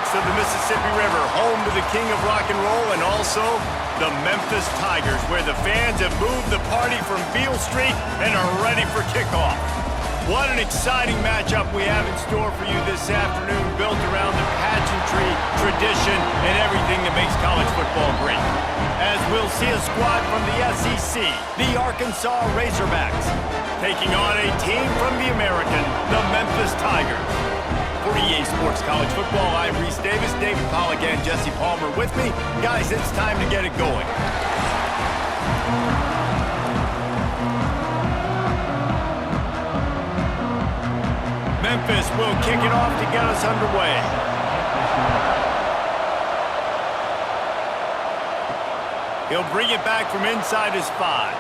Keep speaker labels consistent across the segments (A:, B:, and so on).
A: banks of the Mississippi River, home to the king of rock and roll and also the Memphis Tigers, where the fans have moved the party from Beale Street and are ready for kickoff. What an exciting matchup we have in store for you this afternoon, built around the pageantry, tradition, and everything that makes college football great. As we'll see a squad from the SEC, the Arkansas Razorbacks, taking on a team from the American, the Memphis Tigers. For EA Sports College Football, I'm Reese Davis, David Pollack, and Jesse Palmer with me. Guys, it's time to get it going. Memphis will kick it off to get us underway. He'll bring it back from inside his 5.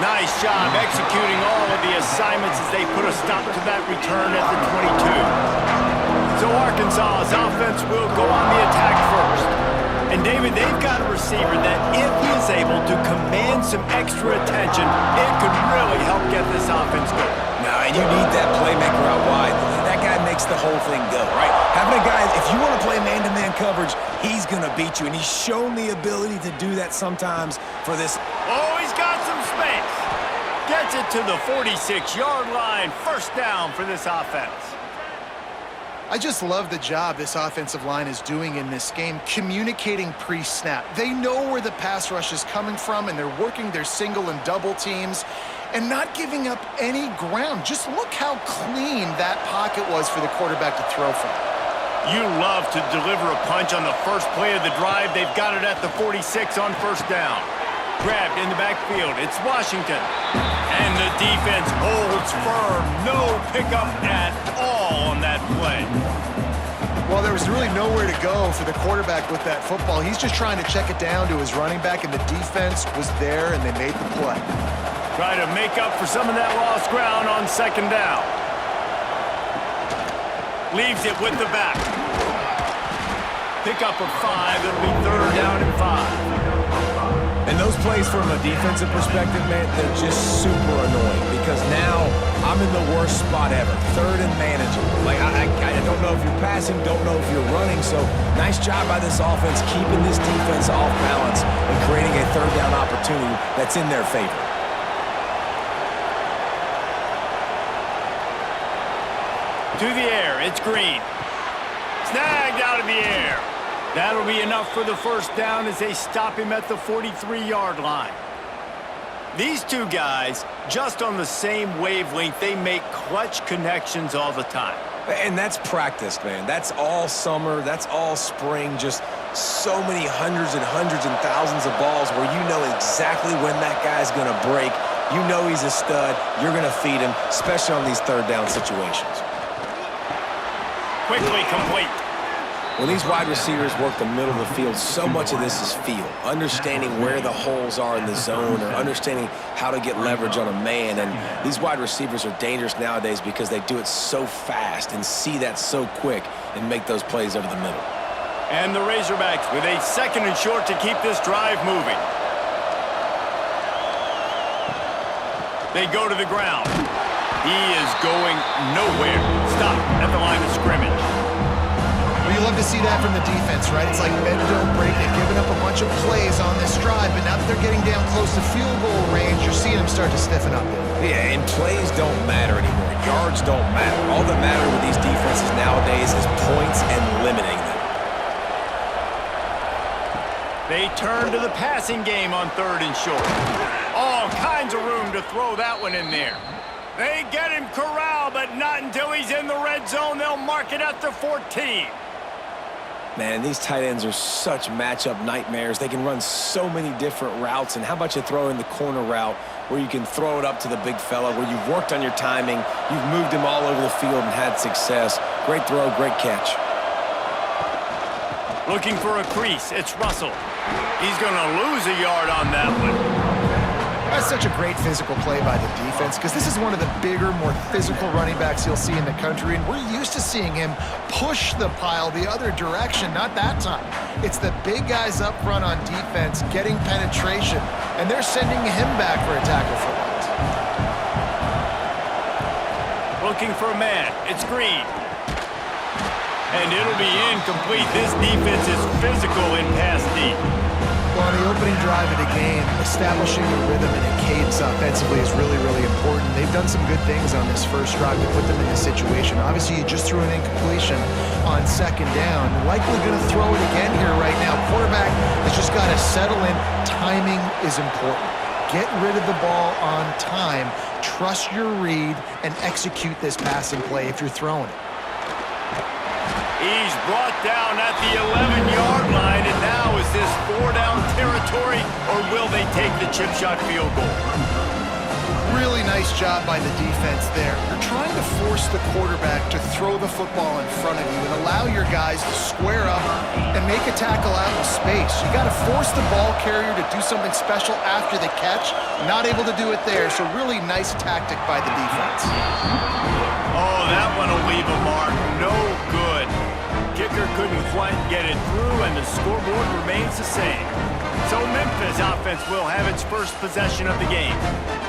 A: Nice job executing all of the assignments as they put a stop to that return at the 22. So Arkansas's offense will go on the attack first. And David, they've got a receiver that if he is able to command some extra attention, it could really help get this offense going.
B: No, and you need that playmaker out wide. That guy makes the whole thing go, right? Having a guy, if you want to play man-to-man coverage, he's going to beat you. And he's shown the ability to do that sometimes for this.
A: Oh, he's got some space. Gets it to the 46-yard line. First down for this offense.
C: I just love the job this offensive line is doing in this game, communicating pre-snap. They know where the pass rush is coming from, and they're working their single and double teams and not giving up any ground. Just look how clean that pocket was for the quarterback to throw from.
A: You love to deliver a punch on the first play of the drive. They've got it at the 46 on first down. Grabbed in the backfield. It's Washington. And the defense holds firm. No pickup at all on that play.
C: Well, there was really nowhere to go for the quarterback with that football. He's just trying to check it down to his running back, and the defense was there, and they made the play.
A: Try to make up for some of that lost ground on second down. Leaves it with the back. Pick up a 5. It'll be third down and 5.
B: And those plays from a defensive perspective, man, they're just super annoying because now I'm in the worst spot ever. Third and manageable. Like, I don't know if you're passing, don't know if you're running. So nice job by this offense keeping this defense off balance and creating a third down opportunity that's in their favor.
A: To the air, it's Green. Snagged out of the air. That'll be enough for the first down as they stop him at the 43-yard line. These two guys, just on the same wavelength, they make clutch connections all the time.
B: And that's practiced, man. That's all summer. That's all spring. Just so many hundreds and thousands of balls where you know exactly when that guy's going to break. You know he's a stud. You're going to feed him, especially on these third down situations.
A: Quickly complete.
B: When these wide receivers work the middle of the field, so much of this is feel. Understanding where the holes are in the zone or understanding how to get leverage on a man. And these wide receivers are dangerous nowadays because they do it so fast and see that so quick and make those plays over the middle.
A: And the Razorbacks with a second and short to keep this drive moving. They go to the ground. He is going nowhere. Stop at the line of scrimmage.
C: Well, you love to see that from the defense, right? It's like bend, don't break. They've given up a bunch of plays on this drive, but now that they're getting down close to field goal range, you're seeing them start to stiffen up.
B: Yeah, and plays don't matter anymore. Yards don't matter. All that matter with these defenses nowadays is points and limiting them.
A: They turn to the passing game on third and short. All kinds of room to throw that one in there. They get him corralled, but not until he's in the red zone. They'll mark it at the 14.
B: Man, these tight ends are such matchup nightmares. They can run so many different routes. And how about you throw in the corner route where you can throw it up to the big fella, where you've worked on your timing, you've moved him all over the field and had success. Great throw, great catch.
A: Looking for a crease. It's Russell. He's going to lose a yard on that one.
C: That's such a great physical play by the defense because this is one of the bigger, more physical running backs you'll see in the country, and we're used to seeing him push the pile the other direction. Not that time. It's the big guys up front on defense getting penetration, and they're sending him back for a tackle for loss.
A: Looking for a man. It's Green. And it'll be incomplete. This defense is physical in pass deep.
C: Well, on the opening drive of the game, establishing a rhythm and a cadence offensively is really, really important. They've done some good things on this first drive to put them in this situation. Obviously, you just threw an incompletion on second down. Likely going to throw it again here right now. Quarterback has just got to settle in. Timing is important. Get rid of the ball on time. Trust your read and execute this passing play if you're throwing it.
A: He's brought down at the 11-yard line, and now is this 4-down territory, or will they take the chip shot field goal?
C: Really nice job by the defense there. You're trying to force the quarterback to throw the football in front of you and allow your guys to square up and make a tackle out in space. You got to force the ball carrier to do something special after the catch. Not able to do it there, so really nice tactic by the defense.
A: Oh, that one will leave a mark. No good. Kicker couldn't quite get it through, and the scoreboard remains the same. So Memphis offense will have its first possession of the game.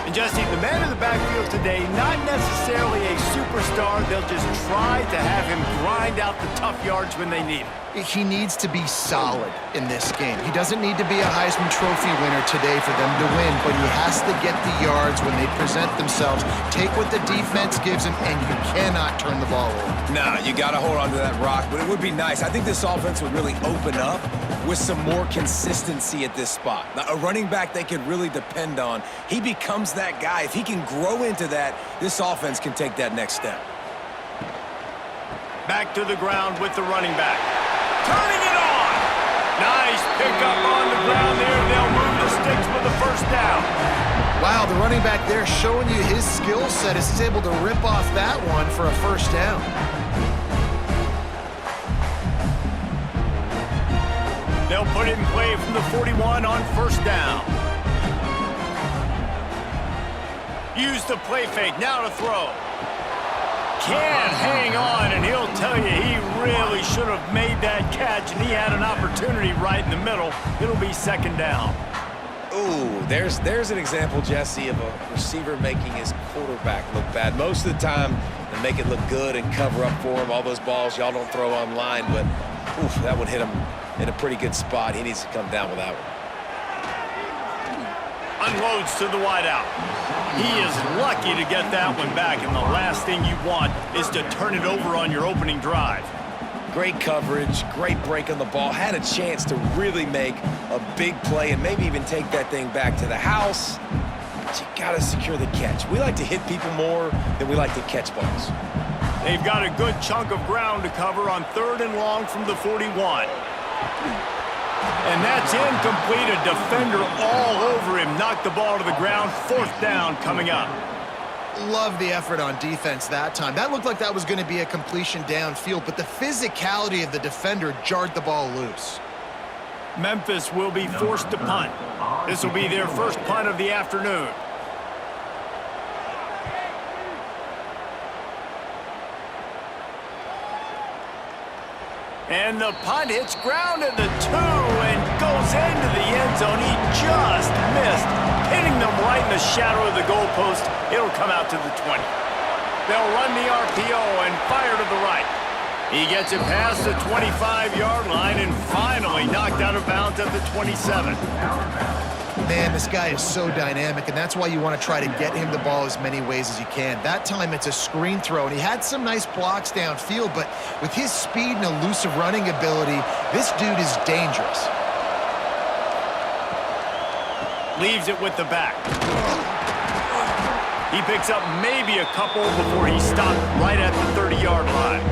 A: And Jesse, the man in the backfield today, not necessarily a superstar. They'll just try to have him grind out the tough yards when they need it.
C: He needs to be solid in this game. He doesn't need to be a Heisman Trophy winner today for them to win, but he has to get the yards when they present themselves. Take what the defense gives him, and you cannot turn the ball over.
B: Nah, you got to hold on to that rock, but it would be nice. I think this offense would really open up with some more consistency at this spot. Now, a running back they can really depend on. He becomes that guy. If he can grow into that, this offense can take that next step.
A: Back to the ground with the running back. Turning it on! Nice pickup on the ground there. They'll move the sticks with the first down.
C: Wow, the running back there showing you his skill set as he's able to rip off that one for a first down.
A: They'll put it in play from the 41 on first down. Use the play fake, now to throw. Can't hang on, and he'll tell you he really should have made that catch, and he had an opportunity right in the middle. It'll be second down.
B: Ooh, there's an example, Jesse, of a receiver making his quarterback look bad. Most of the time, they make it look good and cover up for him. All those balls y'all don't throw online, but oof, that would hit him in a pretty good spot. He needs to come down with that one.
A: Unloads to the wideout. He is lucky to get that one back, and the last thing you want is to turn it over on your opening drive.
B: Great coverage, great break on the ball. Had a chance to really make a big play and maybe even take that thing back to the house. But you got to secure the catch. We like to hit people more than we like to catch balls.
A: They've got a good chunk of ground to cover on 3rd and long from the 41. And that's incomplete. A defender all over him. Knocked the ball to the ground. 4th down coming up.
C: Love the effort on defense that time. That looked like that was going to be a completion downfield, but the physicality of the defender jarred the ball loose.
A: Memphis will be forced to punt. This will be their first punt of the afternoon. And the punt hits ground at the 2 and goes into the end zone. He just missed, hitting them right in the shadow of the goalpost. It'll come out to the 20. They'll run the RPO and fire to the right. He gets it past the 25-yard line and finally knocked out of bounds at the 27.
C: Man, this guy is so dynamic, and that's why you want to try to get him the ball as many ways as you can. That time it's a screen throw, and he had some nice blocks downfield, but with his speed and elusive running ability, this dude is dangerous.
A: Leaves it with the back. He picks up maybe a couple before he stopped right at the 30-yard line.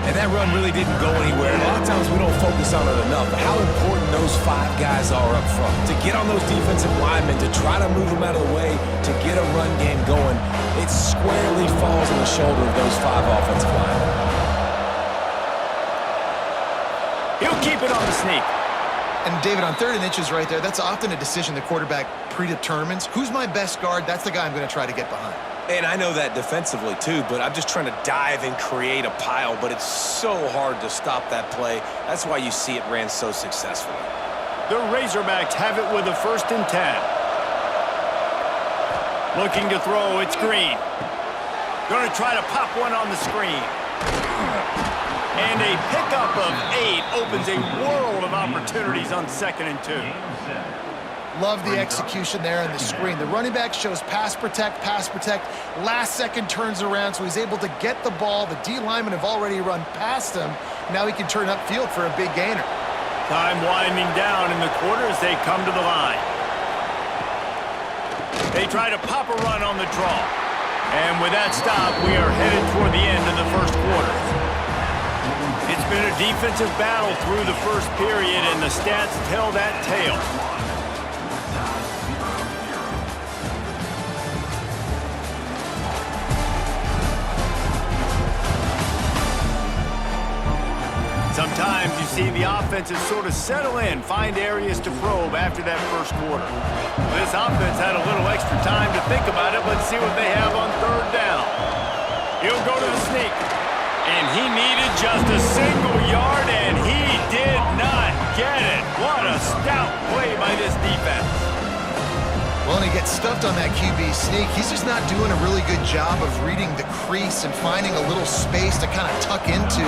B: And that run really didn't go anywhere. A lot of times we don't focus on it enough, but how important those 5 guys are up front. To get on those defensive linemen, to try to move them out of the way, to get a run game going, it squarely falls on the shoulder of those 5 offensive linemen.
A: He'll keep it on the sneak.
C: And David, on 3rd and inches right there, that's often a decision the quarterback predetermines. Who's my best guard? That's the guy I'm going to try to get behind.
B: And I know that defensively, too, but I'm just trying to dive and create a pile, but it's so hard to stop that play. That's why you see it ran so successfully.
A: The Razorbacks have it with a 1st and 10. Looking to throw, it's Green. Going to try to pop one on the screen. And a pickup of 8 opens a world of opportunities on 2nd and 2.
C: Love the execution there on the screen. The running back shows pass protect, last second turns around, so he's able to get the ball. The D linemen have already run past him. Now he can turn upfield for a big gainer.
A: Time winding down in the quarter as they come to the line. They try to pop a run on the draw. And with that stop, we are headed toward the end of the first quarter. It's been a defensive battle through the first period, and the stats tell that tale. Sometimes you see the offenses sort of settle in, find areas to probe after that first quarter. This offense had a little extra time to think about it. Let's see what they have on 3rd down. He'll go to the sneak. And he needed just a single yard, and he did not get it. What a stout play by this defense.
C: Well, and he gets stuffed on that QB sneak. He's just not doing a really good job of reading the crease and finding a little space to kind of tuck into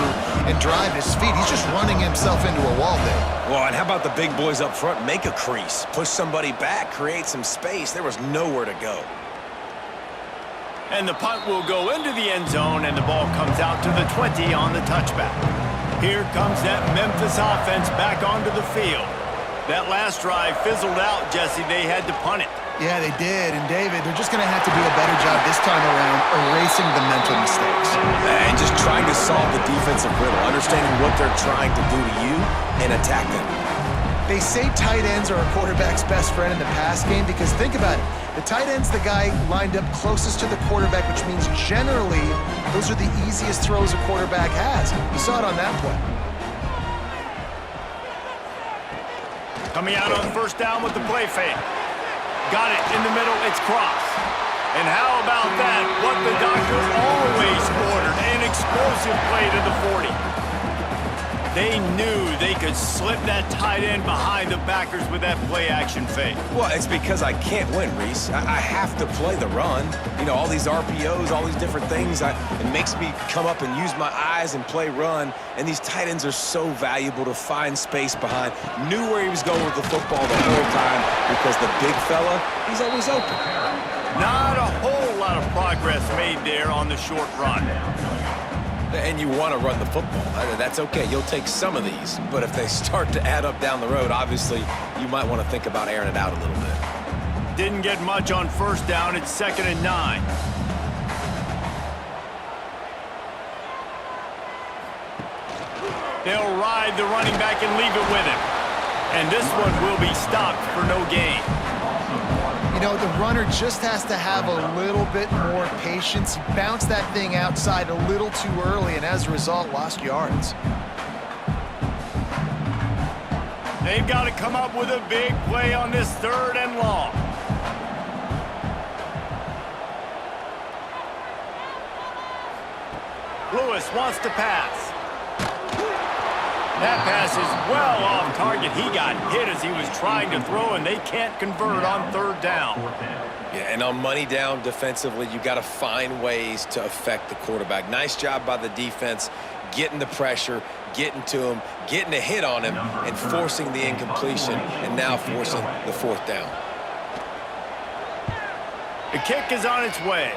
C: and drive his feet. He's just running himself into a wall there.
B: Well, and how about the big boys up front? Make a crease, push somebody back, create some space. There was nowhere to go.
A: And the punt will go into the end zone, and the ball comes out to the 20 on the touchback. Here comes that Memphis offense back onto the field. That last drive fizzled out, Jesse. They had to punt it.
C: Yeah, they did. And, David, they're just going to have to do a better job this time around erasing the mental mistakes.
B: And just trying to solve the defensive riddle, understanding what they're trying to do to you and attack them.
C: They say tight ends are a quarterback's best friend in the pass game because think about it. The tight end's the guy lined up closest to the quarterback, which means generally those are the easiest throws a quarterback has. You saw it on that play.
A: Coming out on 1st down with the play fake. Got it in the middle, it's cross. And how about that? What the doctor always ordered, an explosive play to the 40. They knew they could slip that tight end behind the backers with that play-action fake.
B: Well, it's because I can't win, Reese. I have to play the run. You know, all these RPOs, all these different things. It makes me come up and use my eyes and play run. And these tight ends are so valuable to find space behind. Knew where he was going with the football the whole time because the big fella, he's always open.
A: Not a whole lot of progress made there on the short run.
B: And you want to run the football. That's okay. You'll take some of these. But if they start to add up down the road, obviously, you might want to think about airing it out a little bit.
A: Didn't get much on 1st down. It's 2nd and 9. They'll ride the running back and leave it with him. And this one will be stopped for no gain.
C: You know, the runner just has to have a little bit more patience. He bounced that thing outside a little too early, and as a result, lost yards.
A: They've got to come up with a big play on this 3rd and long. Lewis wants to pass. That pass is well off target. He got hit as he was trying to throw, and they can't convert on 3rd down.
B: Yeah, and on money down defensively, you got to find ways to affect the quarterback. Nice job by the defense, getting the pressure, getting to him, getting a hit on him, and forcing the incompletion, and now forcing the 4th down.
A: The kick is on its way.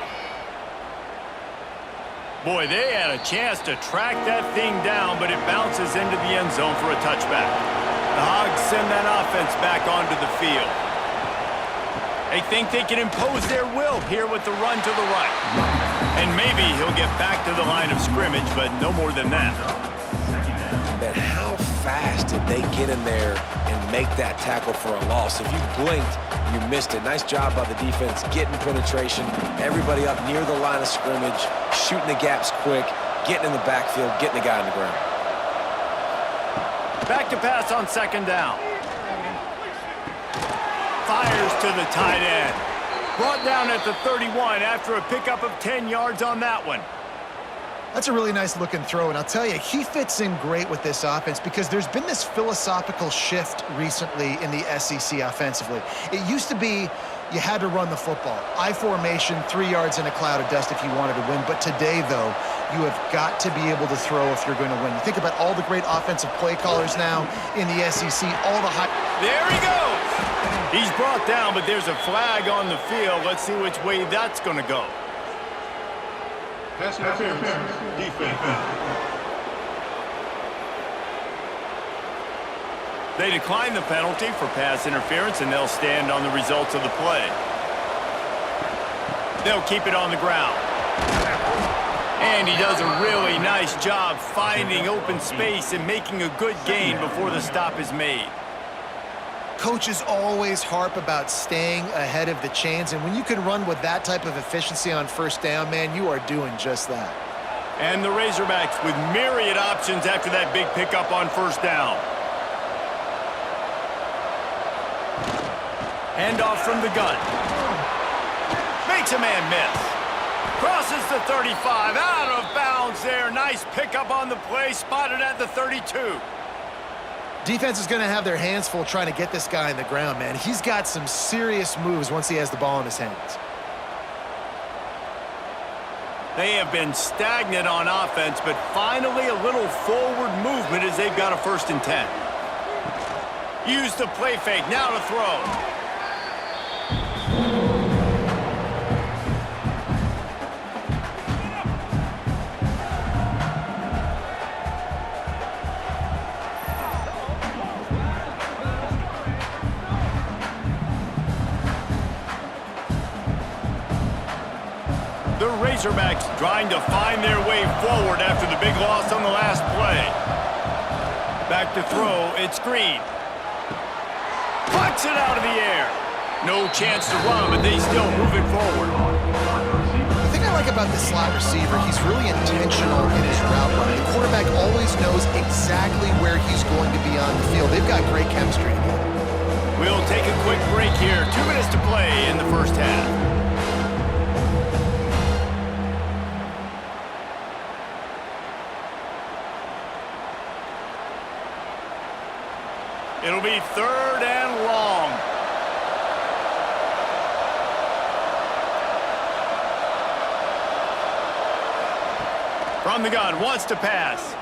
A: Boy, they had a chance to track that thing down, but it bounces into the end zone for a touchback. The Hogs send that offense back onto the field. They think they can impose their will here with the run to the right. And maybe he'll get back to the line of scrimmage, but no more than that.
B: Man, how fast did they get in there and make that tackle for a loss? If you blinked, you missed it. Nice job by the defense, getting penetration, everybody up near the line of scrimmage, shooting the gaps quick, getting in the backfield, getting the guy on the ground.
A: Back to pass on 2nd down. Fires to the tight end. Brought down at the 31 after a pickup of 10 yards on that one.
C: That's a really nice looking throw, and I'll tell you, he fits in great with this offense because there's been this philosophical shift recently in the SEC offensively. It used to be you had to run the football. I formation, 3 yards in a cloud of dust if you wanted to win. But today, though, you have got to be able to throw if you're going to win. You think about all the great offensive play callers now in the SEC, all the high...
A: There he goes! He's brought down, but there's a flag on the field. Let's see which way that's going to go.
D: Pass interference. Defense.
A: They decline the penalty for pass interference, and they'll stand on the results of the play. They'll keep it on the ground. And he does a really nice job finding open space and making a good gain before the stop is made.
C: Coaches always harp about staying ahead of the chains, and when you can run with that type of efficiency on first down, man, you are doing just that.
A: And the Razorbacks with myriad options after that big pickup on first down. Handoff from the gun. Makes a man miss. Crosses the 35, out of bounds there. Nice pickup on the play, spotted at the 32.
C: Defense is going to have their hands full trying to get this guy in the ground, man. He's got some serious moves once he has the ball in his hands.
A: They have been stagnant on offense, but finally a little forward movement as they've got a 1st and 10. Use the play fake, now to throw. The Razorbacks trying to find their way forward after the big loss on the last play. Back to throw, it's Green. Puts it out of the air. No chance to run, but they still move it forward.
C: The thing I like about this slot receiver, he's really intentional in his route running. The quarterback always knows exactly where he's going to be on the field. They've got great chemistry together.
A: We'll take a quick break here. 2 minutes to play in the first half. It'll be 3rd and long. From the gun, wants to pass.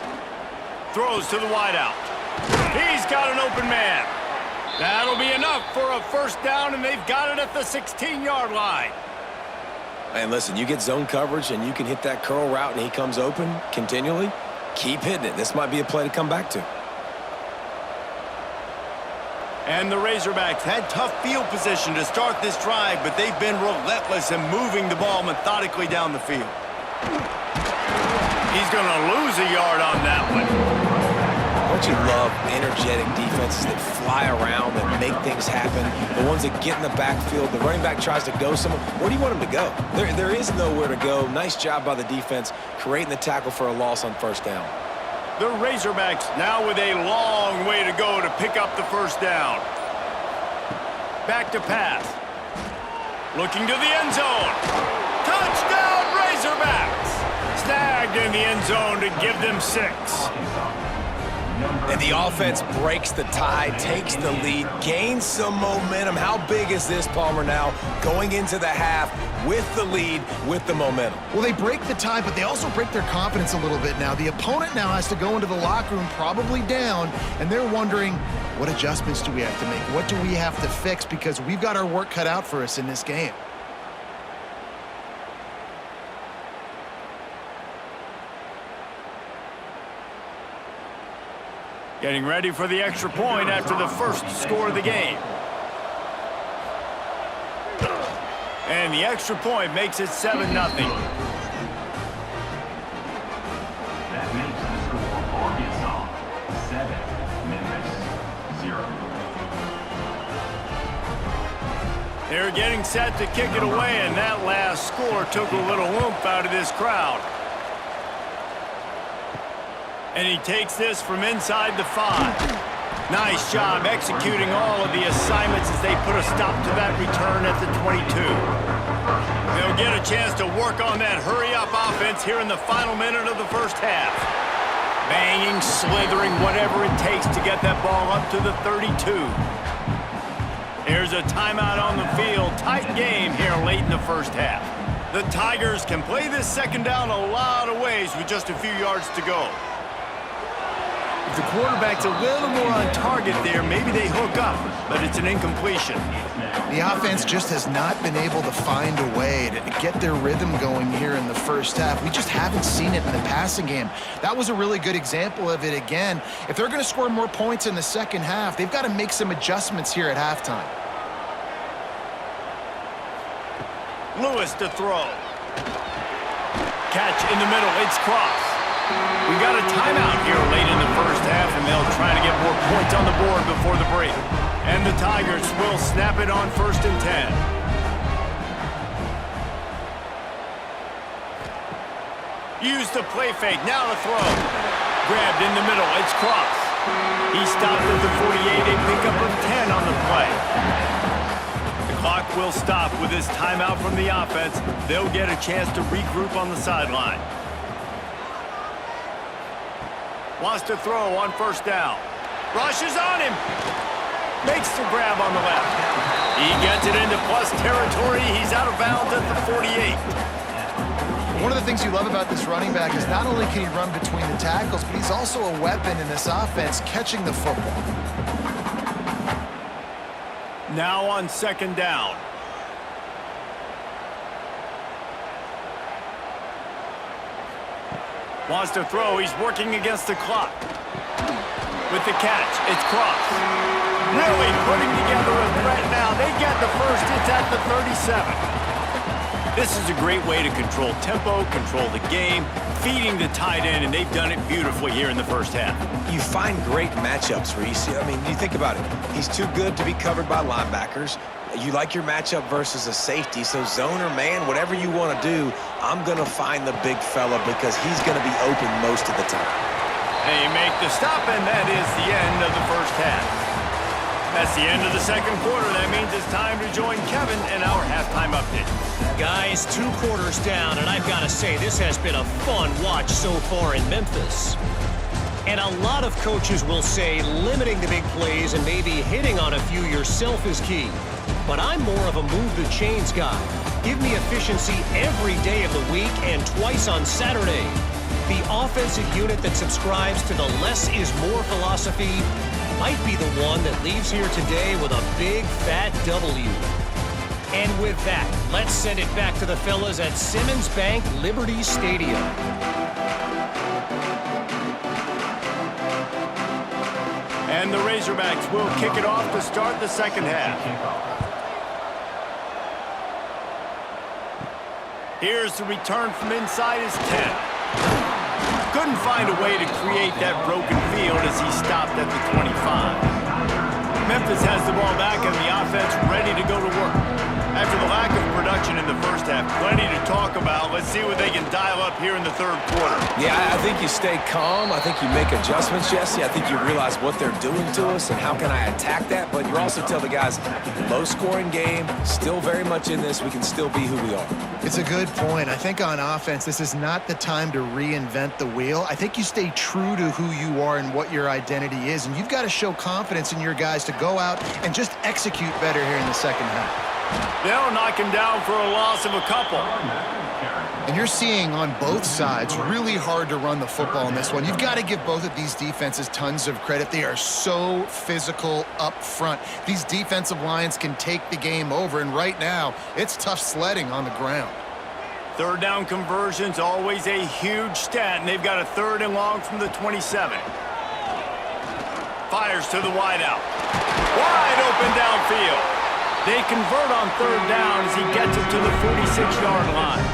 A: Throws to the wideout. He's got an open man. That'll be enough for a 1st down, and they've got it at the 16-yard line.
B: Man, listen, you get zone coverage and you can hit that curl route and he comes open continually. Keep hitting it. This might be a play to come back to.
A: And the Razorbacks had tough field position to start this drive, but they've been relentless in moving the ball methodically down the field. He's going to lose a yard on that one.
B: Don't you love energetic defenses that fly around and make things happen? The ones that get in the backfield, the running back tries to go somewhere. Where do you want him to go? There is nowhere to go. Nice job by the defense creating the tackle for a loss on 1st down.
A: The Razorbacks now with a long way to go to pick up the 1st down. Back to pass. Looking to the end zone. Touchdown, Razorbacks! Snagged in the end zone to give them 6.
B: And the offense breaks the tie, takes the lead, gains some momentum. How big is this, Palmer, now going into the half with the lead, with the momentum?
C: Well, they break the tie, but they also break their confidence a little bit now. The opponent now has to go into the locker room probably down, and they're wondering, what adjustments do we have to make? What do we have to fix? Because we've got our work cut out for us in this game.
A: Getting ready for the extra point after the 1st score of the game. And the extra point makes it 7-0.
E: That makes the score Arkansas 7, Memphis 0.
A: They're getting set to kick it away, and that last score took a little oomph out of this crowd. And he takes this from inside the 5. Nice job executing all of the assignments as they put a stop to that return at the 22. They'll get a chance to work on that hurry-up offense here in the final minute of the 1st half. Banging, slithering, whatever it takes to get that ball up to the 32. There's a timeout on the field. Tight game here late in the 1st half. The Tigers can play this second down a lot of ways with just a few yards to go. If the quarterback's a little more on target there, maybe they hook up, but it's an incompletion.
C: The offense just has not been able to find a way to get their rhythm going here in the first half. We just haven't seen it in the passing game. That was a really good example of it again. If they're going to score more points in the second half, they've got to make some adjustments here at halftime.
A: Lewis to throw. Catch in the middle, it's crossed. We got a timeout here late in the first half, and they'll try to get more points on the board before the break. And the Tigers will snap it on 1st and 10. Use the play fake, now the throw. Grabbed in the middle, it's crossed. He stopped at the 48, a pickup of 10 on the play. The clock will stop with this timeout from the offense. They'll get a chance to regroup on the sideline. Wants to throw on 1st down. Rushes on him. Makes the grab on the left. He gets it into plus territory. He's out of bounds at the 48.
C: One of the things you love about this running back is not only can he run between the tackles, but he's also a weapon in this offense catching the football.
A: Now on 2nd down. Wants to throw. He's working against the clock. With the catch, it's crossed. Really putting together a threat now. They get the first. It's at the 37. This is a great way to control tempo, control the game, feeding the tight end, and they've done it beautifully here in the first half.
B: You find great matchups, Reese. I mean, you think about it. He's too good to be covered by linebackers. You like your matchup versus a safety, so zone or man, whatever you want to do, I'm going to find the big fella because he's going to be open most of the time.
A: They make the stop, and that is the end of the first half. That's the end of the second quarter. That means it's time to join Kevin in our halftime update.
F: Guys, 2 quarters down, and I've got to say, this has been a fun watch so far in Memphis. And a lot of coaches will say limiting the big plays and maybe hitting on a few yourself is key. But I'm more of a move the chains guy. Give me efficiency every day of the week and twice on Saturday. The offensive unit that subscribes to the less is more philosophy might be the one that leaves here today with a big fat W. And with that, let's send it back to the fellas at Simmons Bank Liberty Stadium.
A: And the Razorbacks will kick it off to start the second half. Here's the return from inside his 10. Couldn't find a way to create that broken field as he stopped at the 25. Memphis has the ball back and the offense ready to go to work. After the lack of production in the first half, plenty to talk about. Let's see what they can dial up here in the third quarter.
B: Yeah, I think you stay calm. I think you make adjustments, Jesse. I think you realize what they're doing to us and how can I attack that. But you also tell the guys, low-scoring game, still very much in this. We can still be who we are.
C: It's a good point. I think on offense, this is not the time to reinvent the wheel. I think you stay true to who you are and what your identity is, and you've got to show confidence in your guys to go out and just execute better here in the second half.
A: They'll knock him down for a loss of a couple.
C: And you're seeing on both sides really hard to run the football in this one. You've got to give both of these defenses tons of credit. They are so physical up front. These defensive lines can take the game over, and right now, it's tough sledding on the ground.
A: Third down conversion's always a huge stat, and they've got a 3rd and long from the 27. Fires to the wideout. Wide open downfield. They convert on 3rd down as he gets it to the 46-yard line.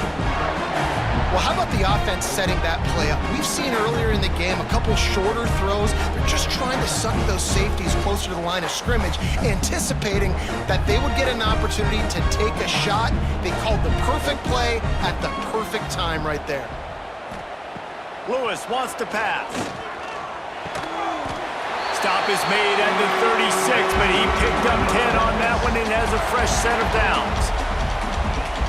C: Well, how about the offense setting that play up? We've seen earlier in the game a couple shorter throws. They're just trying to suck those safeties closer to the line of scrimmage, anticipating that they would get an opportunity to take a shot. They called the perfect play at the perfect time right there.
A: Lewis wants to pass. Stop is made at the 36, but he picked up 10 on that one and has a fresh set of downs.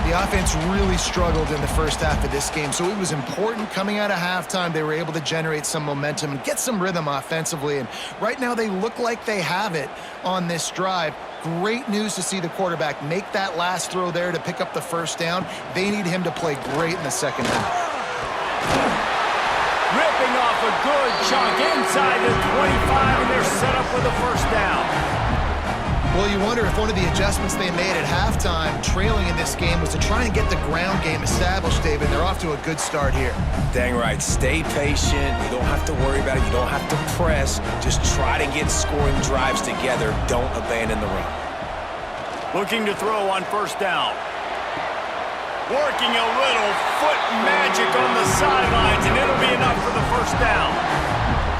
C: The offense really struggled in the first half of this game, so it was important coming out of halftime. They were able to generate some momentum and get some rhythm offensively, and right now they look like they have it on this drive. Great news to see the quarterback make that last throw there to pick up the first down. They need him to play great in the second half.
A: Ripping off a good chunk inside the 25, and they're set up for the first down.
C: Well, you wonder if one of the adjustments they made at halftime, trailing in this game, was to try and get the ground game established, David. They're off to a good start here.
B: Dang right. Stay patient. You don't have to worry about it. You don't have to press. Just try to get scoring drives together. Don't abandon the run.
A: Looking to throw on first down. Working a little foot magic on the sidelines, and it'll be enough for the first down.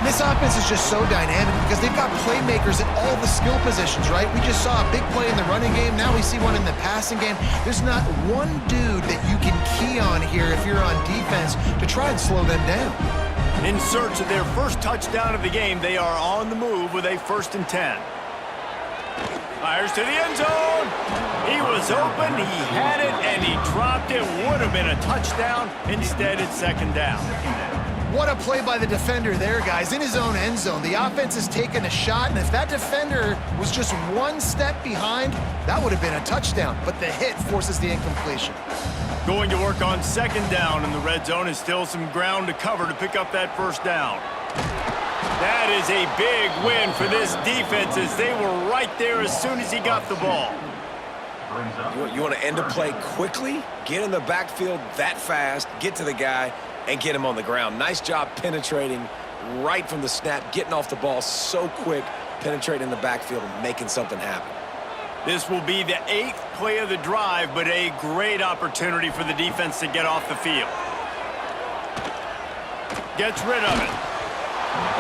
C: This offense is just so dynamic because they've got playmakers at all the skill positions, right? We just saw a big play in the running game. Now we see one in the passing game. There's not one dude that you can key on here if you're on defense to try and slow them down.
A: In search of their first touchdown of the game, they are on the move with a 1st and 10. Fires to the end zone. He was open, he had it, and he dropped it. Would have been a touchdown. Instead, it's 2nd down.
C: What a play by the defender there, guys. In his own end zone, the offense has taken a shot, and if that defender was just one step behind, that would have been a touchdown. But the hit forces the incompletion.
A: Going to work on 2nd down in the red zone, and still some ground to cover to pick up that first down. That is a big win for this defense, as they were right there as soon as he got the ball.
B: You want to end a play quickly, get in the backfield that fast, get to the guy, and get him on the ground. Nice job penetrating right from the snap, getting off the ball so quick, penetrating the backfield and making something happen.
A: This will be the 8th play of the drive, but a great opportunity for the defense to get off the field. Gets rid of it.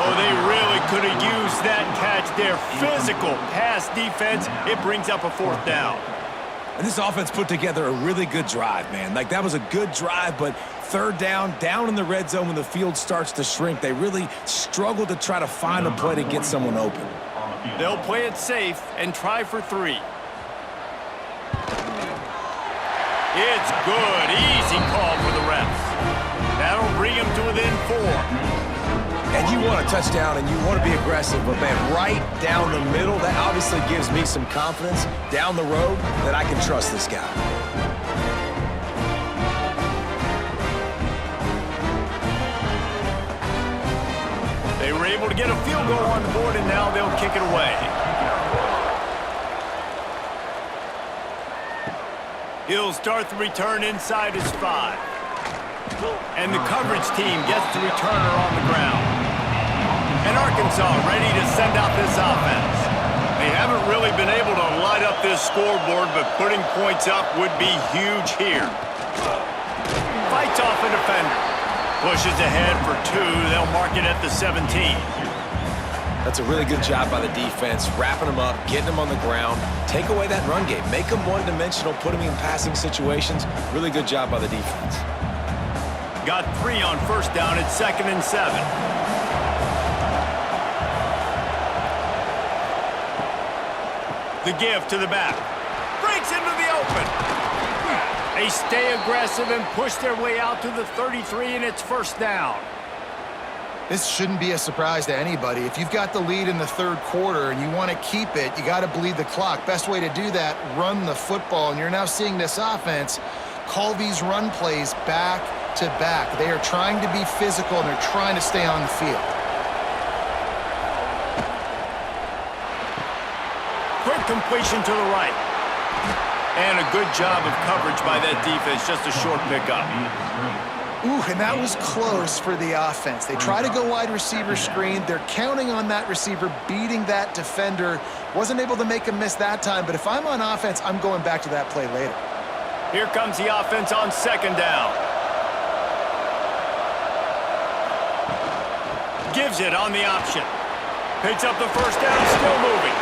A: Oh, they really could have used that catch there. Physical pass defense. It brings up a 4th down.
B: And this offense put together a really good drive, man. Like, that was a good drive, but 3rd down in the red zone when the field starts to shrink, they really struggled to try to find a play to get someone open.
A: They'll play it safe and try for 3. It's good. Easy call for the refs. That'll bring him to within 4.
B: And you want a touchdown and you want to be aggressive, but man, right down the middle, that obviously gives me some confidence down the road that I can trust this guy.
A: They were able to get a field goal on the board, and now they'll kick it away. He'll start the return inside his 5. And the coverage team gets the returner on the ground. And Arkansas ready to send out this offense. They haven't really been able to light up this scoreboard, but putting points up would be huge here. Fights off a defender. Pushes ahead for 2. They'll mark it at the 17.
B: That's a really good job by the defense, wrapping them up, getting them on the ground, take away that run game, make them one-dimensional, put them in passing situations. Really good job by the defense.
A: Got 3 on first down. It's 2nd and 7. The give to the back. Breaks into the open. They stay aggressive and push their way out to the 33, and it's 1st down.
C: This shouldn't be a surprise to anybody. If you've got the lead in the 3rd quarter and you want to keep it, you got to bleed the clock. Best way to do that, run the football. And you're now seeing this offense call these run plays back to back. They are trying to be physical, and they're trying to stay on the field.
A: Quick completion to the right. And a good job of coverage by that defense. Just a short pickup.
C: Ooh, and that was close for the offense. They try to go wide receiver screen. They're counting on that receiver beating that defender. Wasn't able to make him miss that time, but if I'm on offense, I'm going back to that play later.
A: Here comes the offense on 2nd down. Gives it on the option. Picks up the first down, still moving.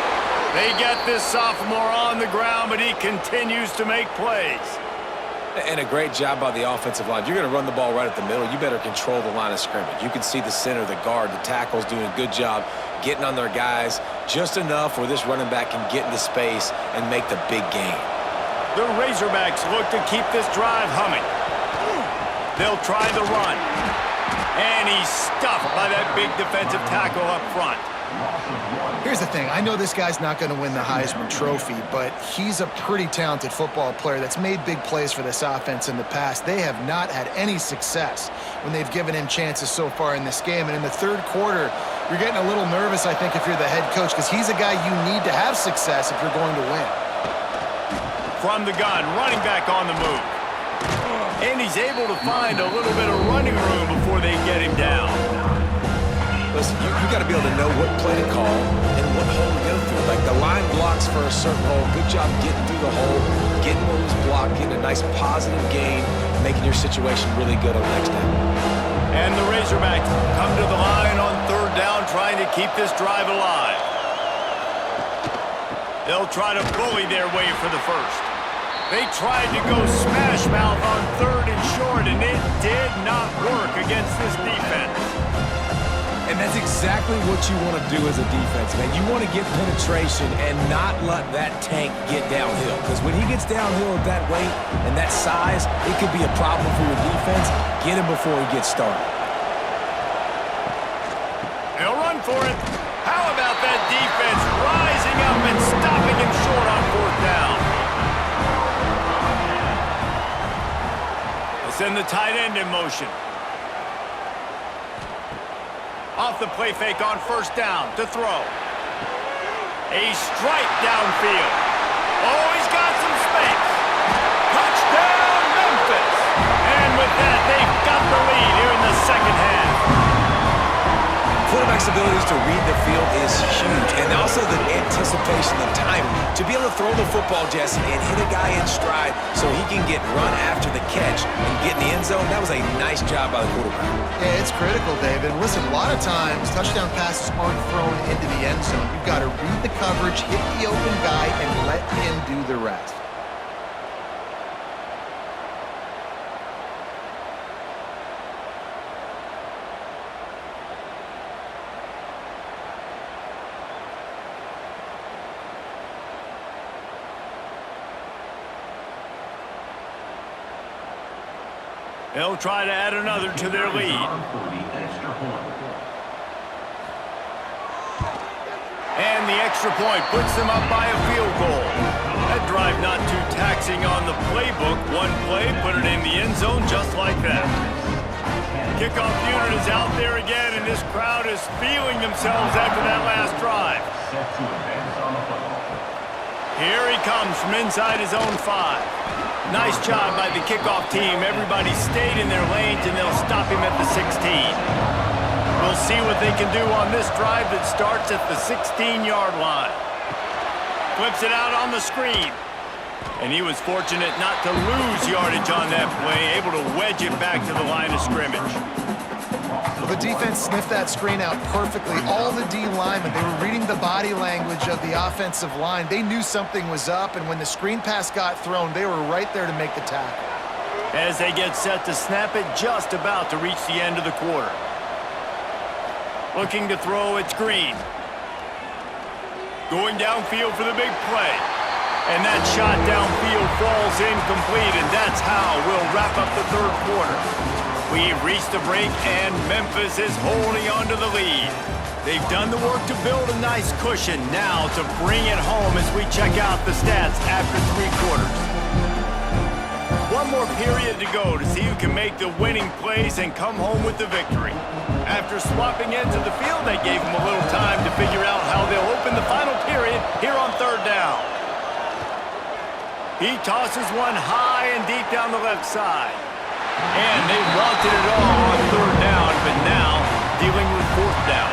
A: They get this sophomore on the ground, but he continues to make plays.
B: And a great job by the offensive line. You're going to run the ball right at the middle. You better control the line of scrimmage. You can see the center, the guard, the tackles doing a good job getting on their guys just enough where this running back can get into space and make the big gain.
A: The Razorbacks look to keep this drive humming. They'll try the run. And he's stuffed by that big defensive tackle up front.
C: Here's the thing. I know this guy's not going to win the Heisman Trophy, but he's a pretty talented football player that's made big plays for this offense in the past. They have not had any success when they've given him chances so far in this game. And in the third quarter, you're getting a little nervous, I think, if you're the head coach, because he's a guy you need to have success if you're going to win.
A: From the gun, running back on the move. And he's able to find a little bit of running room before they get him down.
B: Listen, you got to be able to know what play to call and what hole to go through. Like the line blocks for a certain hole. Good job getting through the hole, getting what was blocked, getting a nice positive gain, making your situation really good on next down.
A: And the Razorbacks come to the line on third down, trying to keep this drive alive. They'll try to bully their way for the first. They tried to go smash mouth on third and short, and it did not work against this defense.
B: And that's exactly what you want to do as a defense, man. You want to get penetration and not let that tank get downhill. Because when he gets downhill at that weight and that size, it could be a problem for your defense. Get him before he gets started.
A: They'll run for it. How about that defense rising up and stopping him short on fourth down? They'll send the tight end in motion. Off the play fake on first down to throw. A strike downfield. Oh, he's got some space. Touchdown, Memphis. And with that, they've got the lead here in the second half.
B: Quarterback's abilities to read the field is huge, and also the anticipation, the timing. To be able to throw the football, Jesse, and hit a guy in stride so he can get run after the catch and get in the end zone, that was a nice job by the quarterback.
C: Yeah, it's critical, David. Listen, a lot of times, touchdown passes aren't thrown into the end zone. You've got to read the coverage, hit the open guy, and let him do the rest.
A: They'll try to add another to their lead. And the extra point puts them up by a field goal. That drive not too taxing on the playbook. One play, put it in the end zone just like that. Kickoff unit is out there again, and this crowd is feeling themselves after that last drive. Here he comes from inside his own 5. Nice job by the kickoff team. Everybody stayed in their lanes, and they'll stop him at the 16. We'll see what they can do on this drive that starts at the 16-yard line. Flips it out on the screen. And he was fortunate not to lose yardage on that play, able to wedge it back to the line of scrimmage.
C: Well, the defense sniffed that screen out perfectly. All the D linemen, they were reading the body language of the offensive line. They knew something was up, and when the screen pass got thrown, they were right there to make the tackle.
A: As they get set to snap it, just about to reach the end of the quarter. Looking to throw, it's Green. Going downfield for the big play. And that shot downfield falls incomplete, and that's how we'll wrap up the third quarter. We've reached the break, and Memphis is holding on to the lead. They've done the work to build a nice cushion. Now to bring it home as we check out the stats after 3 quarters. One more period to go to see who can make the winning plays and come home with the victory. After swapping ends of the field, they gave them a little time to figure out how they'll open the final period here on third down. He tosses one high and deep down the left side. And they wanted it all on third down, but now dealing with fourth down.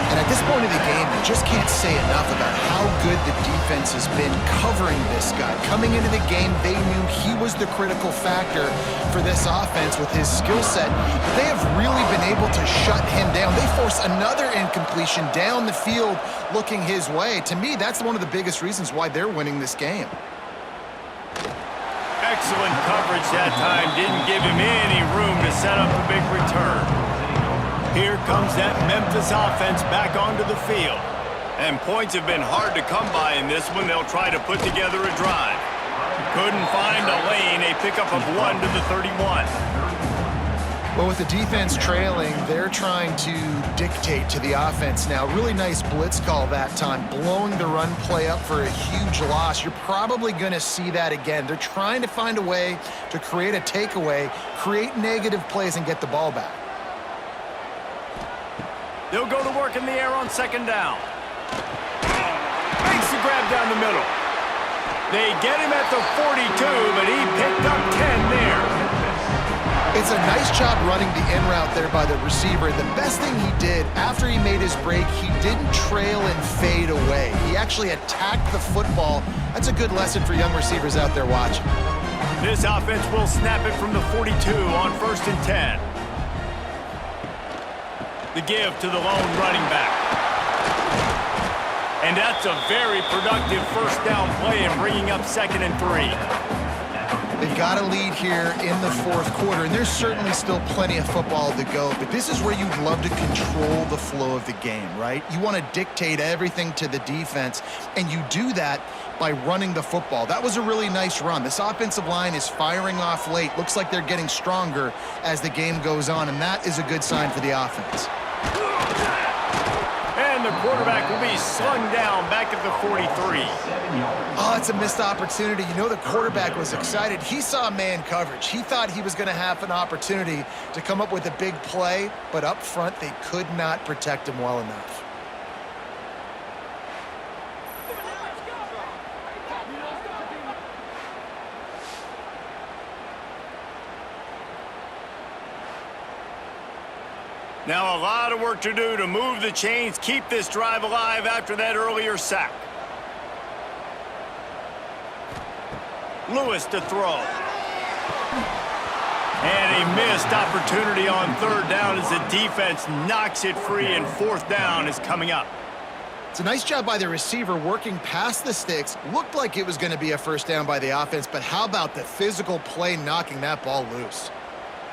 C: And at this point of the game, you just can't say enough about how good the defense has been covering this guy. Coming into the game, they knew he was the critical factor for this offense with his skill set. But they have really been able to shut him down. They force another incompletion down the field looking his way. To me, that's one of the biggest reasons why they're winning this game.
A: Excellent coverage that time. Didn't give him any room to set up a big return. Here comes that Memphis offense back onto the field. And points have been hard to come by in this one. They'll try to put together a drive. Couldn't find a lane. A pickup of 1 to the 31.
C: Well, with the defense trailing, they're trying to dictate to the offense now. Really nice blitz call that time, blowing the run play up for a huge loss. You're probably going to see that again. They're trying to find a way to create a takeaway, create negative plays, and get the ball back.
A: They'll go to work in the air on second down. Makes the grab down the middle. They get him at the 42, but he picked up 10 there.
C: It's a nice job running the in route there by the receiver. The best thing he did after he made his break, he didn't trail and fade away. He actually attacked the football. That's a good lesson for young receivers out there watching.
A: This offense will snap it from the 42 on 1st and 10. The give to the lone running back. And that's a very productive first down play in bringing up 2nd and 3.
C: They've got a lead here in the 4th quarter, and there's certainly still plenty of football to go, but this is where you'd love to control the flow of the game, right? You want to dictate everything to the defense, and you do that by running the football. That was a really nice run. This offensive line is firing off late. Looks like they're getting stronger as the game goes on, and that is a good sign for the offense.
A: And the quarterback will be slung down back at the 43.
C: Oh, it's a missed opportunity. You know the quarterback was excited. He saw man coverage. He thought he was going to have an opportunity to come up with a big play, but up front they could not protect him well enough.
A: Now a lot of work to do to move the chains, keep this drive alive after that earlier sack. Lewis to throw. And a missed opportunity on 3rd down as the defense knocks it free, and 4th down is coming up.
C: It's a nice job by the receiver working past the sticks. Looked like it was going to be a first down by the offense, but how about the physical play knocking that ball loose?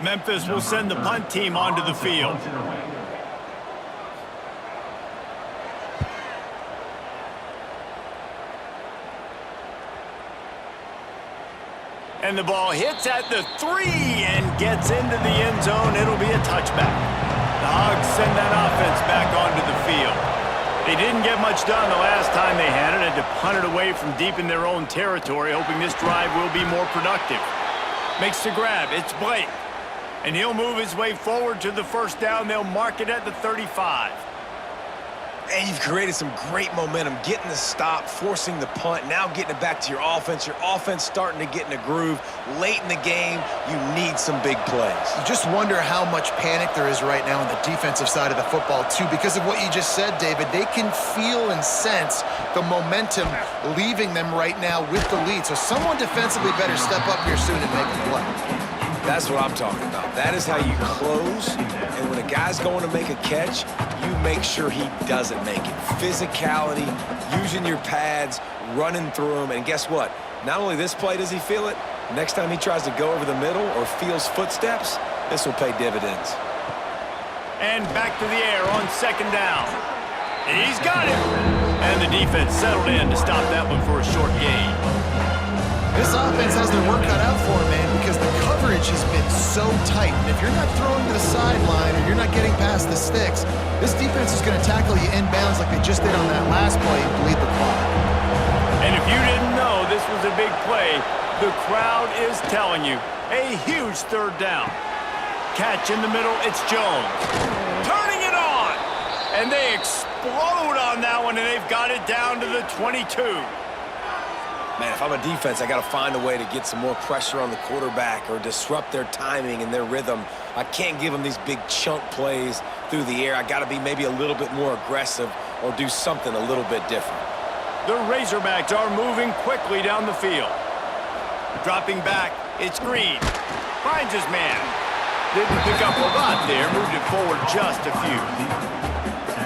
A: Memphis will send the punt team onto the field. And the ball hits at the 3 and gets into the end zone. It'll be a touchback. The Hogs send that offense back onto the field. They didn't get much done the last time they had it. Had to punt it away from deep in their own territory, hoping this drive will be more productive. Makes the grab. It's Blake. And he'll move his way forward to the first down. They'll mark it at the 35.
B: And you've created some great momentum, getting the stop, forcing the punt, now getting it back to your offense. Your offense starting to get in a groove. Late in the game, you need some big plays.
C: You just wonder how much panic there is right now on the defensive side of the football, too, because of what you just said, David. They can feel and sense the momentum leaving them right now with the lead. So someone defensively better step up here soon and make a play.
B: That's what I'm talking about. That is how you close, and when a guy's going to make a catch, you make sure he doesn't make it. Physicality, using your pads, running through them, and guess what? Not only this play does he feel it, next time he tries to go over the middle or feels footsteps, this will pay dividends.
A: And back to the air on 2nd down. He's got it. And the defense settled in to stop that one for a short gain.
C: This offense has their work cut out for them, man, because the coverage has been so tight. And if you're not throwing to the sideline or you're not getting past the sticks, this defense is going to tackle you inbounds like they just did on that last play and bleed the clock.
A: And if you didn't know this was a big play, the crowd is telling you. A huge 3rd down. Catch in the middle, it's Jones. Turning it on! And they explode on that one, and they've got it down to the 22.
B: Man, if I'm a defense, I got to find a way to get some more pressure on the quarterback or disrupt their timing and their rhythm. I can't give them these big chunk plays through the air. I got to be maybe a little bit more aggressive or do something a little bit different.
A: The Razorbacks are moving quickly down the field. Dropping back, it's Green. Finds his man. Didn't pick up a lot there, moved it forward just a few.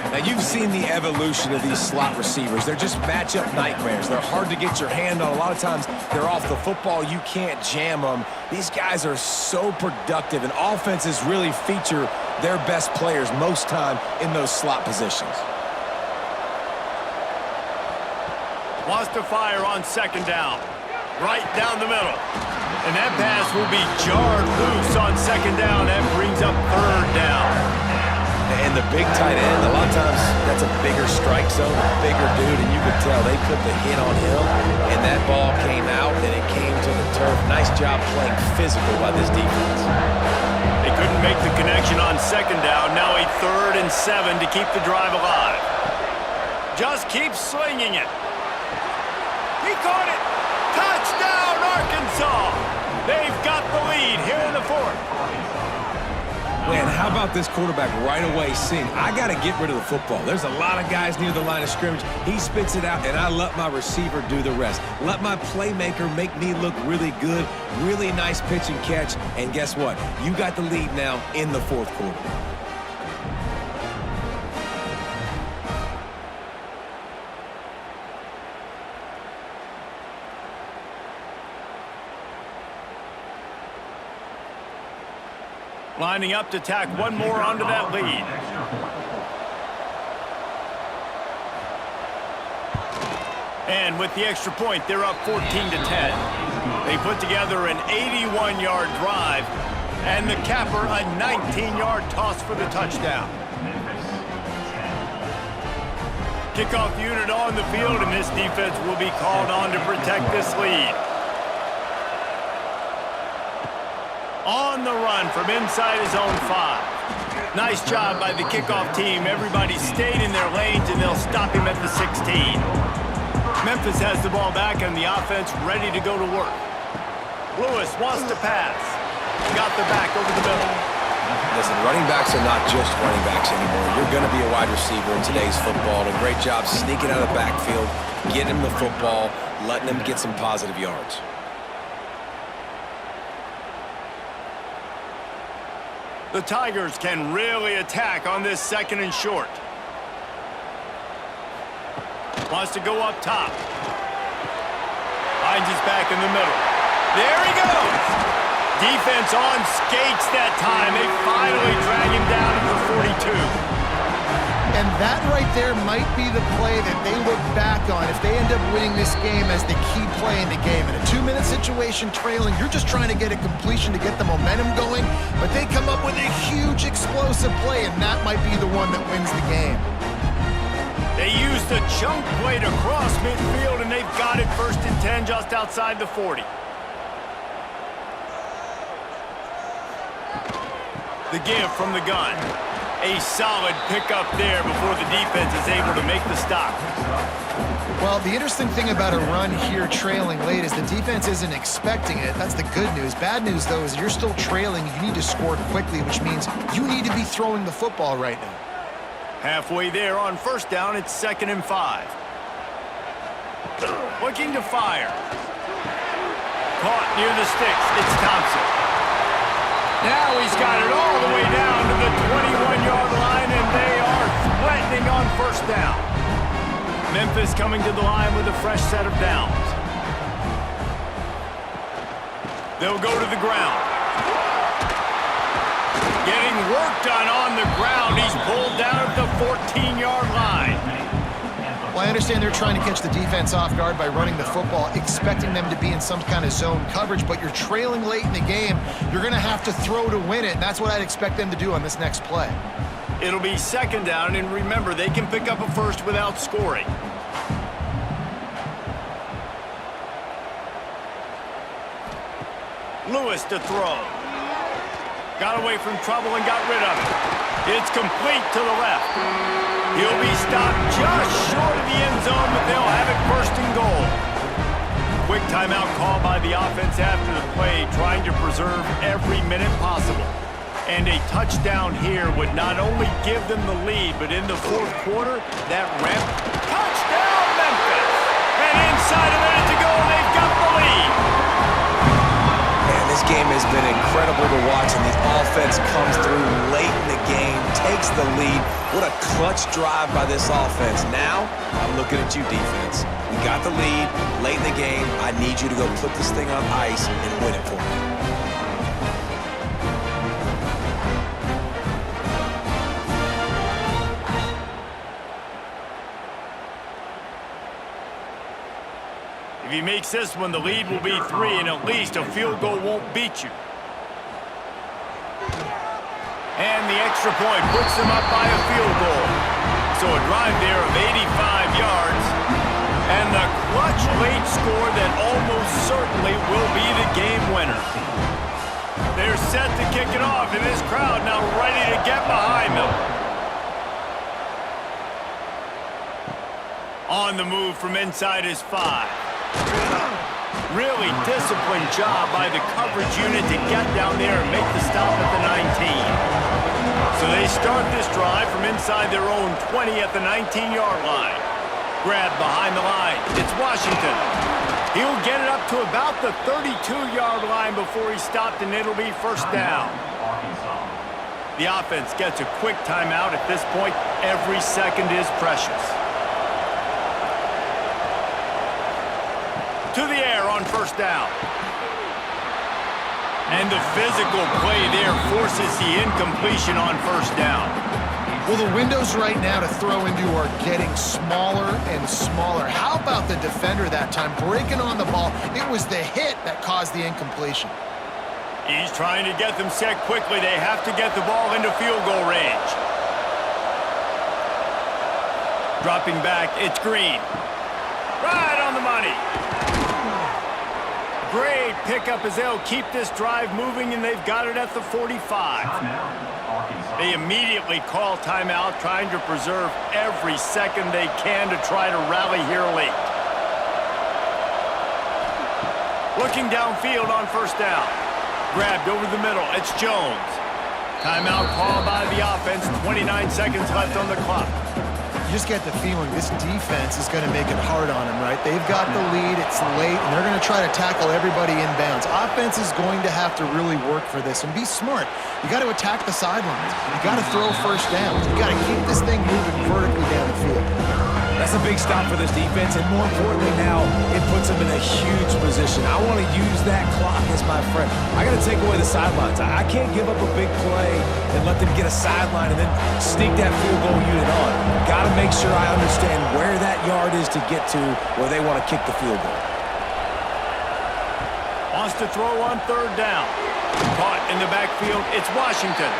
B: Now, you've seen the evolution of these slot receivers. They're just matchup nightmares. They're hard to get your hand on. A lot of times, they're off the football. You can't jam them. These guys are so productive, and offenses really feature their best players most time in those slot positions.
A: Wants to fire on 2nd down. right down the middle. And that pass will be jarred loose on second down. That brings up third down.
B: And the big tight end, a lot of times that's a bigger strike zone, a bigger dude, and you could tell they put the hit on him, and that ball came out, and it came to the turf. Nice job playing physical by this defense.
A: They couldn't make the connection on second down. Now a 3rd and 7 to keep the drive alive. Just keep slinging it. He caught it. Touchdown, Arkansas. They've got the lead here in the 4th.
B: Man, how about this quarterback right away seeing, I got to get rid of the football. There's a lot of guys near the line of scrimmage. He spits it out, and I let my receiver do the rest. Let my playmaker make me look really good. Really nice pitch and catch. And guess what? You got the lead now in the 4th quarter.
A: Lining up to tack one more onto that lead. And with the extra point, they're up 14 to 10. They put together an 81-yard drive, and the capper a 19-yard toss for the touchdown. Kickoff unit on the field, and this defense will be called on to protect this lead. On the run from inside his own 5. Nice job by the kickoff team. Everybody stayed in their lanes, and they'll stop him at the 16. Memphis has the ball back, and the offense ready to go to work. Lewis wants to pass. Got the back over the middle.
B: Listen, running backs are not just running backs anymore. You're going to be a wide receiver in today's football. And a great job sneaking out of the backfield, getting him the football, letting him get some positive yards.
A: The Tigers can really attack on this 2nd and short. Wants to go up top. Finds his back in the middle. There he goes. Defense on skates that time. They finally drag him down to the 42.
C: And that right there might be the play that they look back on if they end up winning this game as the key play in the game. In a 2-minute situation trailing, you're just trying to get a completion to get the momentum going, but they come up with a huge explosive play, and that might be the one that wins the game.
A: They used a chunk play to cross midfield, and they've got it 1st and 10 just outside the 40. The give from the gun. A solid pickup there before the defense is able to make the stop.
C: Well, the interesting thing about a run here trailing late is the defense isn't expecting it. That's the good news. Bad news, though, is you're still trailing. You need to score quickly, which means you need to be throwing the football right now.
A: Halfway there on 1st down, it's 2nd and 5. Looking to fire. Caught near the sticks. It's Thompson. Now he's got it all the way down to the 21-yard line, and they are threatening on 1st down. Memphis coming to the line with a fresh set of downs. They'll go to the ground. Getting work done on the ground. He's pulled down at the 14-yard line.
C: Well, I understand they're trying to catch the defense off guard by running the football, expecting them to be in some kind of zone coverage, but you're trailing late in the game. You're going to have to throw to win it, and that's what I'd expect them to do on this next play.
A: It'll be 2nd down, and remember, they can pick up a 1st without scoring. Lewis to throw. Got away from trouble and got rid of it. It's complete to the left. He'll be stopped just short of the end zone, but they'll have it 1st and goal. Quick timeout call by the offense after the play, trying to preserve every minute possible. And a touchdown here would not only give them the lead, but in the 4th quarter, that touchdown Memphis! And inside a minute to go, they've got the lead.
B: Man, this game has been incredible to watch, and the offense comes through late in the game, takes the lead. What a clutch drive by this offense. Now, I'm looking at you, defense. We got the lead late in the game. I need you to go put this thing on ice and win it for me.
A: If he makes this one, the lead will be 3, and at least a field goal won't beat you. And the extra point puts them up by a field goal. So a drive there of 85 yards. And the clutch late score that almost certainly will be the game winner. They're set to kick it off, and this crowd now ready to get behind them. On the move from inside his 5. Really disciplined job by the coverage unit to get down there and make the stop at the 19. So they start this drive from inside their own 20 at the 19-yard line. Grab behind the line. It's Washington. He'll get it up to about the 32-yard line before he's stopped, and it'll be first down. The offense gets a quick timeout at this point. Every second is precious. To the air on first down. And the physical play there forces the incompletion on first down.
C: Well, the windows right now to throw into are getting smaller and smaller. How about the defender that time breaking on the ball? It was the hit that caused the incompletion.
A: He's trying to get them set quickly. They have to get the ball into field goal range. Dropping back, it's Green. Right on the money. Great pickup as they'll keep this drive moving, and they've got it at the 45. They immediately call timeout, trying to preserve every second they can to try to rally here late. Looking downfield on first down. Grabbed over the middle. It's Jones. Timeout call by the offense. 29 seconds left on the clock.
C: You just get the feeling this defense is going to make it hard on them, right? They've got the lead, it's late, and they're going to try to tackle everybody inbounds. Offense is going to have to really work for this and be smart. You got to attack the sidelines. You got to throw first downs. You got to keep this thing moving vertically down the field.
B: That's a big stop for this defense, and more importantly now, it puts them in a huge position. I want to use that clock as my friend. I got to take away the sidelines. I can't give up a big play and let them get a sideline and then sneak that field goal unit on. Got to make sure I understand where that yard is to get to where they want to kick the field goal.
A: Wants to throw on third down. Caught in the backfield, it's Washington.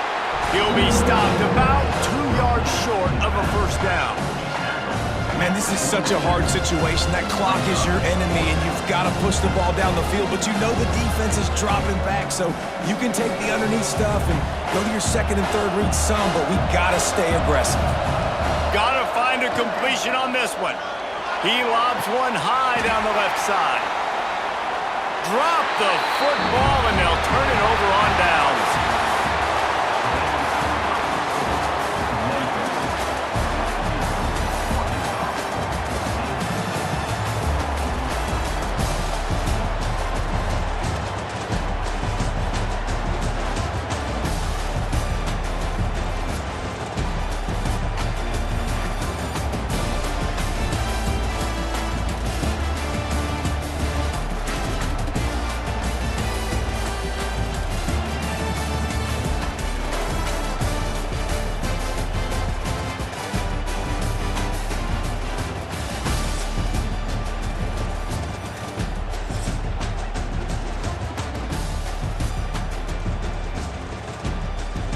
A: He'll be stopped about 2 yards short of a first down.
B: Man, this is such a hard situation. That clock is your enemy, and you've got to push the ball down the field, but you know the defense is dropping back, so you can take the underneath stuff and go to your second and third read some, but we got to stay aggressive.
A: Got to find a completion on this one. He lobs one high down the left side. Drop the football, and they'll turn it over on down.